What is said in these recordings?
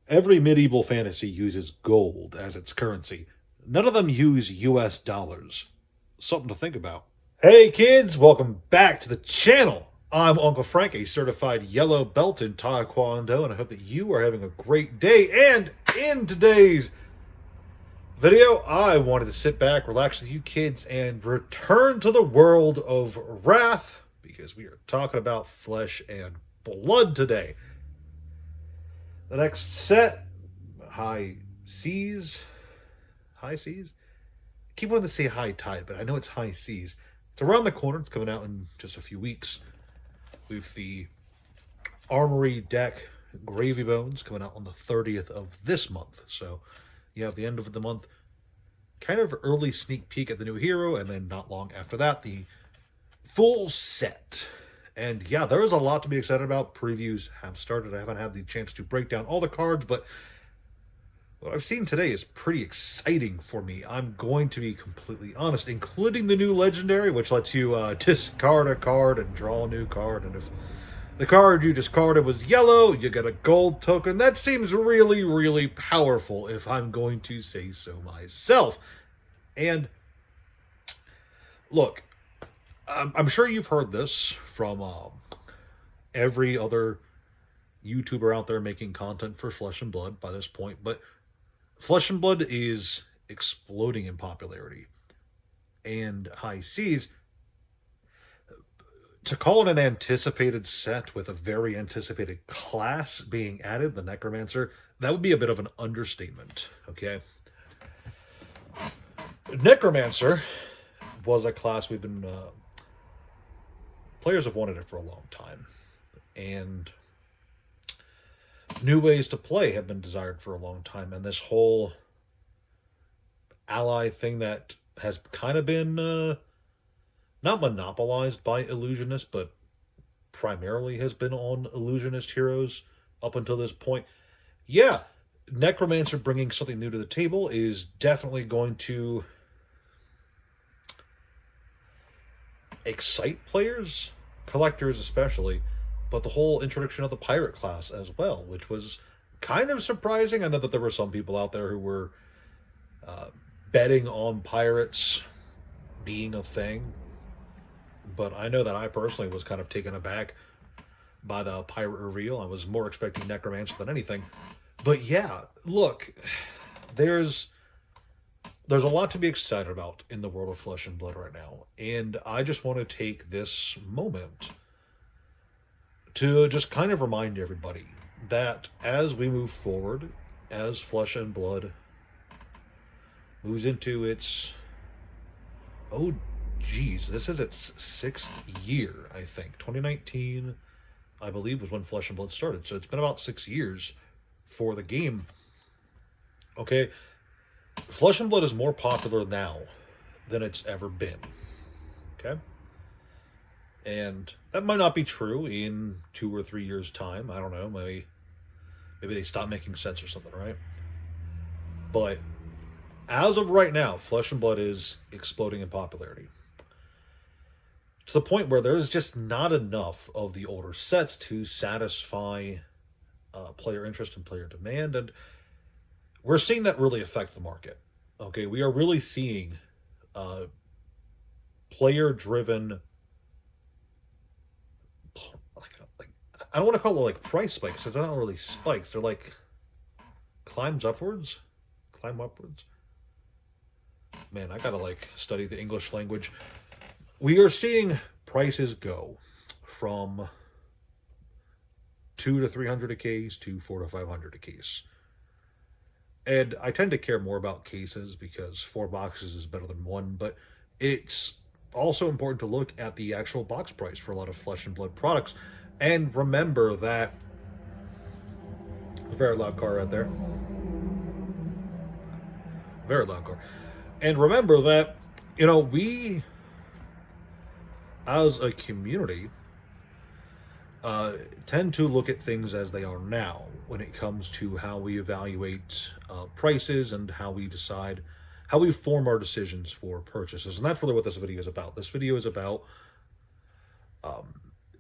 Every medieval fantasy uses gold as its currency. None of them use US dollars. Something to think about. Hey kids, welcome back to the channel. I'm Uncle Frank, a certified yellow belt in Taekwondo, and I hope that you are having a great day. And in today's video, I wanted to sit back, relax with you kids, and return to the world of wrath, because we are talking about flesh and blood today. The next set, high seas. I keep wanting to say high tide, but I know it's high seas. It's around the corner. It's coming out in just a few weeks. With the Armory deck Gravy Bones coming out on the 30th of this month. So you have the end of the month, kind of early sneak peek at the new hero, and then not long after that, the full set. And yeah, there is a lot to be excited about. Previews have started. I haven't had the chance to break down all the cards, but what I've seen today is pretty exciting for me. I'm going to be completely honest, including the new Legendary, which lets you discard a card and draw a new card. And if the card you discarded was yellow, you get a gold token. That seems really, really powerful, if I'm going to say so myself. And look, I'm sure you've heard this from every other YouTuber out there making content for Flesh and Blood by this point, but Flesh and Blood is exploding in popularity. And High Seas, to call it an anticipated set with a very anticipated class being added, the Necromancer, that would be a bit of an understatement, okay? Necromancer was a class we've been... players have wanted it for a long time. And new ways to play have been desired for a long time. And this whole ally thing that has kind of been not monopolized by illusionists, but primarily has been on illusionist heroes up until this point. Yeah, Necromancer bringing something new to the table is definitely going to excite players, collectors especially, but the whole introduction of the pirate class as well, which was kind of surprising. I know that there were some people out there who were betting on pirates being a thing, but I know that I personally was kind of taken aback by the pirate reveal. I was more expecting Necromancer than anything. But yeah, look, there's a lot to be excited about in the world of Flesh and Blood right now. And I just want to take this moment to just kind of remind everybody that as we move forward, as Flesh and Blood moves into its... oh, geez, this is its 6th year, I think. 2019, I believe, was when Flesh and Blood started. So it's been about 6 years for the game. Okay? Flesh and Blood is more popular now than it's ever been. Okay? And that might not be true in 2 or 3 years' time. I don't know. Maybe they stop making sense or something, right? But as of right now, Flesh and Blood is exploding in popularity. To the point where there's just not enough of the older sets to satisfy player interest and player demand. And we're seeing that really affect the market. Okay, we are really seeing player-driven, like I don't want to call it like price spikes, because they're not really spikes. They're like climb upwards. Man, I gotta like study the English language. We are seeing prices go from 200 to 300 a case to 400 to 500 a case. And I tend to care more about cases because 4 boxes is better than 1, but it's also important to look at the actual box price for a lot of Flesh and Blood products. And remember that... a very loud car right there. Very loud car. And remember that, you know, we, as a community, tend to look at things as they are now when it comes to how we evaluate prices and how we decide, how we form our decisions for purchases. And that's really what this video is about. This video is about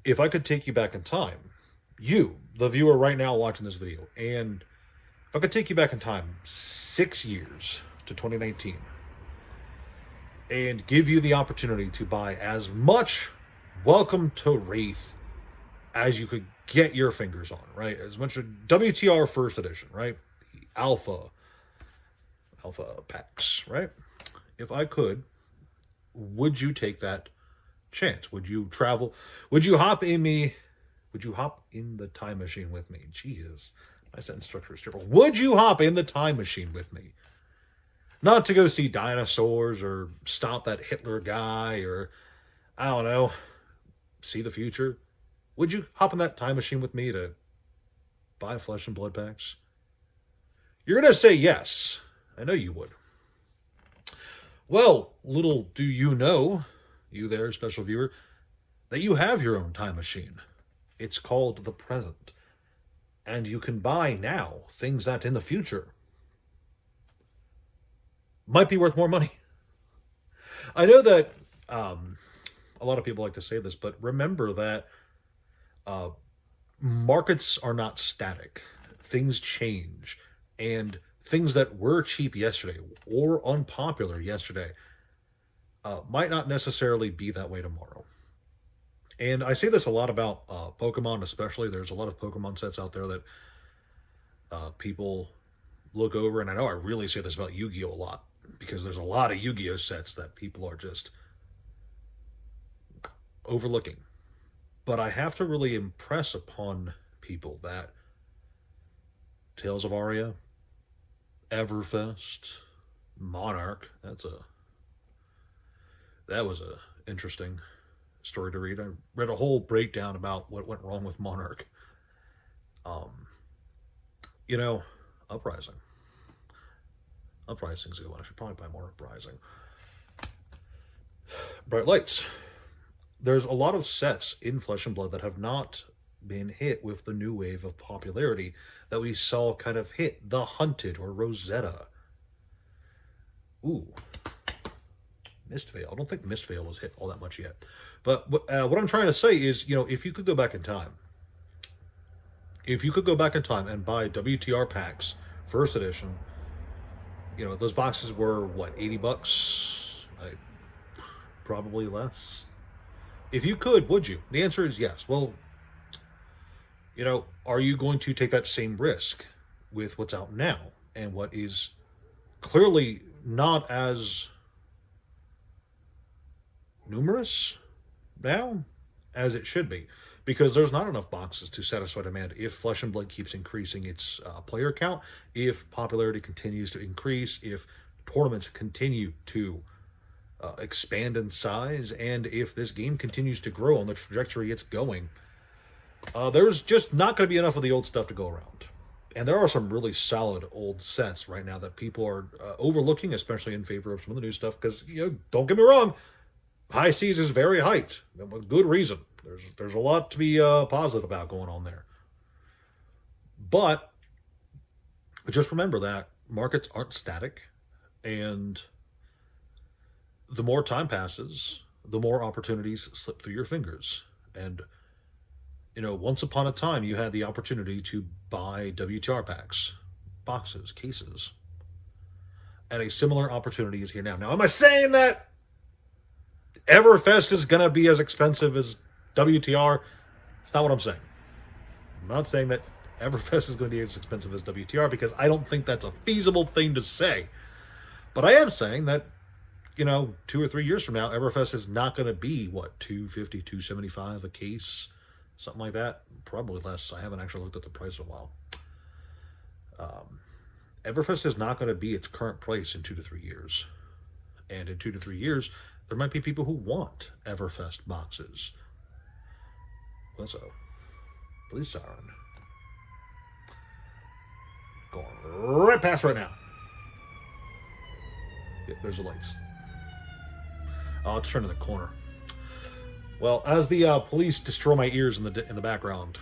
if I could take you back in time, you, the viewer right now watching this video, and If I could take you back in time 6 years to 2019 and give you the opportunity to buy as much Welcome to Wraith as you could get your fingers on, right? As much as WTR First Edition, right? The Alpha packs, right? If I could, would you take that chance? Would you travel? Would you hop in me? Would you hop in the time machine with me? Jesus, my sentence structure is terrible. Would you hop in the time machine with me? Not to go see dinosaurs or stop that Hitler guy or, I don't know, see the future. Would you hop in that time machine with me to buy Flesh and Blood packs? You're going to say yes. I know you would. Well, little do you know, you there, special viewer, that you have your own time machine. It's called the present. And you can buy now things that in the future might be worth more money. I know that a lot of people like to say this, but remember that markets are not static. Things change. And things that were cheap yesterday or unpopular yesterday might not necessarily be that way tomorrow. And I say this a lot about Pokemon, especially. There's a lot of Pokemon sets out there that people look over. And I know I really say this about Yu-Gi-Oh! A lot, because there's a lot of Yu-Gi-Oh! Sets that people are just overlooking. But I have to really impress upon people that Tales of Aria, Everfest, Monarch, that was a interesting story to read. I read a whole breakdown about what went wrong with Monarch. You know, Uprising. Uprising's a good one. I should probably buy more Uprising. Bright Lights. There's a lot of sets in Flesh and Blood that have not been hit with the new wave of popularity that we saw kind of hit The Hunted or Rosetta. Ooh. Mistveil. I don't think Mistveil has hit all that much yet. But what I'm trying to say is, you know, if you could go back in time, and buy WTR packs, first edition, you know, those boxes were, what, $80? Probably less. If you could, would you? The answer is yes. Well, you know, are you going to take that same risk with what's out now and what is clearly not as numerous now as it should be? Because there's not enough boxes to satisfy demand if Flesh and Blood keeps increasing its player count, if popularity continues to increase, if tournaments continue to expand in size, and if this game continues to grow on the trajectory it's going. There's just not going to be enough of the old stuff to go around. And there are some really solid old sets right now that people are overlooking, especially in favor of some of the new stuff, because, you know, don't get me wrong, High Seas is very hyped, and with good reason. There's a lot to be positive about going on there. But just remember that markets aren't static, and the more time passes, the more opportunities slip through your fingers. And, you know, once upon a time, you had the opportunity to buy WTR packs, boxes, cases. And a similar opportunity is here now. Now, am I saying that Everfest is going to be as expensive as WTR? It's not what I'm saying. I'm not saying that Everfest is going to be as expensive as WTR, because I don't think that's a feasible thing to say. But I am saying that, you know, 2 or 3 years from now, Everfest is not going to be, what, $250, $275 a case? Something like that. Probably less. I haven't actually looked at the price in a while. Everfest is not going to be its current price in 2 to 3 years. And in 2 to 3 years, there might be people who want Everfest boxes. What's up? Police siren. Going right past right now. Yep, there's the lights. I'll turn to the corner. Well, as the police destroy my ears in the background,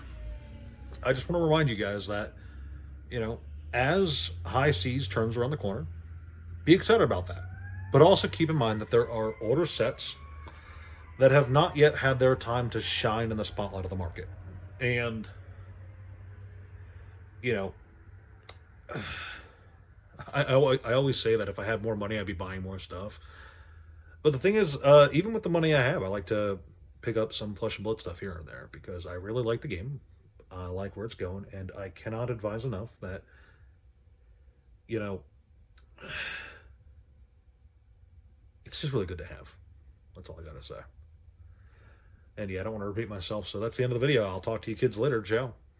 I just want to remind you guys that, you know, as High Seas turns around the corner, be excited about that. But also keep in mind that there are older sets that have not yet had their time to shine in the spotlight of the market. And, you know, I always say that if I had more money, I'd be buying more stuff. But the thing is, even with the money I have, I like to pick up some Flesh and Blood stuff here and there because I really like the game. I like where it's going, and I cannot advise enough that, you know, it's just really good to have. That's all I gotta say. And yeah, I don't want to repeat myself, so that's the end of the video. I'll talk to you kids later. Ciao.